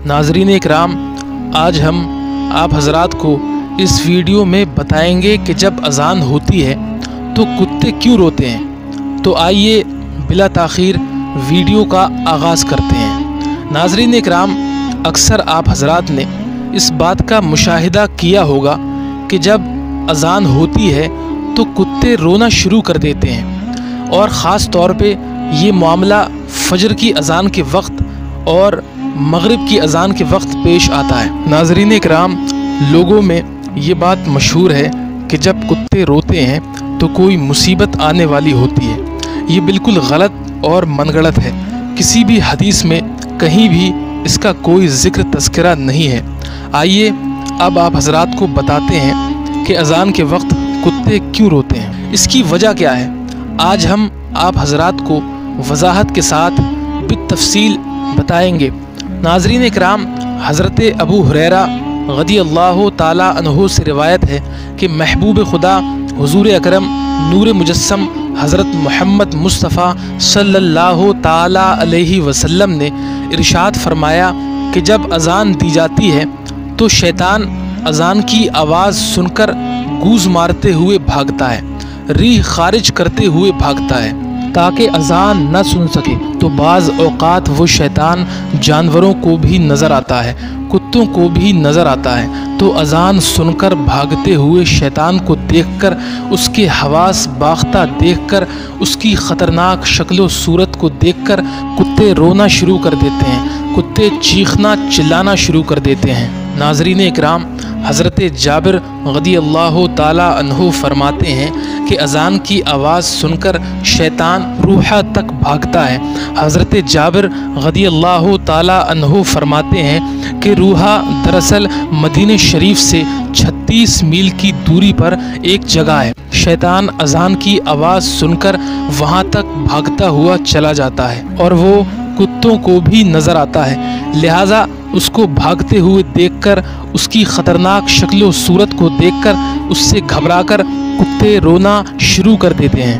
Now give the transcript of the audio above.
नाज़रीन इकराम, आज हम आप हज़रात को इस वीडियो में बताएंगे कि जब अज़ान होती है तो कुत्ते क्यों रोते हैं। तो आइए बिला ताख़ीर वीडियो का आगाज़ करते हैं। नाज़रीन इकराम, अक्सर आप हज़रात ने इस बात का मुशाहिदा किया होगा कि जब अज़ान होती है तो कुत्ते रोना शुरू कर देते हैं, और ख़ास तौर पे ये मामला फ़जर की अज़ान के वक्त और मगरिब की अज़ान के वक्त पेश आता है। नाज़रीन इकराम, लोगों में ये बात मशहूर है कि जब कुत्ते रोते हैं तो कोई मुसीबत आने वाली होती है। ये बिल्कुल गलत और मनगढ़ंत है। किसी भी हदीस में कहीं भी इसका कोई ज़िक्र तज़किरा नहीं है। आइए अब आप हज़रात को बताते हैं कि अज़ान के वक्त कुत्ते क्यों रोते हैं, इसकी वजह क्या है। आज हम आप हज़रात को वज़ाहत के साथ बितफ़सील बताएंगे। नाज़रीन इकराम, हज़रत अबू हुरैरा रज़ियल्लाहु ताला अन्हु से रिवायत है कि महबूब खुदा हुज़ूर अकरम नूर मुजस्सम हज़रत मोहम्मद मुस्तफ़ा सल्लल्लाहु ताला अलैहि वसल्लम ने इरशाद फरमाया कि जब अज़ान दी जाती है तो शैतान अज़ान की आवाज़ सुनकर गूज़ मारते हुए भागता है, रीह खारिज करते हुए भागता है ताकि अज़ान न सुन सके। तो बाज़ औक़ात वो शैतान जानवरों को भी नज़र आता है, कुत्तों को भी नज़र आता है। तो अज़ान सुनकर भागते हुए शैतान को देखकर, उसके हवास बाख्ता देखकर, उसकी ख़तरनाक शक्ल सूरत को देखकर कुत्ते रोना शुरू कर देते हैं, कुत्ते चीखना चिल्लाना शुरू कर देते हैं। नाज़रीन इकराम, हज़रत जाबिर रज़ियल्लाहु ताला अन्हु फरमाते हैं कि अज़ान की आवाज़ सुनकर शैतान रूहा तक भागता है। हज़रत जाबिर रज़ियल्लाहु ताला अन्हु फरमाते हैं कि रूहा दरअसल मदीने शरीफ से 36 मील की दूरी पर एक जगह है। शैतान अज़ान की आवाज़ सुनकर वहाँ तक भागता हुआ चला जाता है और वो कुत्तों को भी नज़र आता है। लिहाजा उसको भागते हुए देखकर, उसकी ख़तरनाक शक्ल सूरत को देखकर उससे घबराकर कुत्ते रोना शुरू कर देते हैं।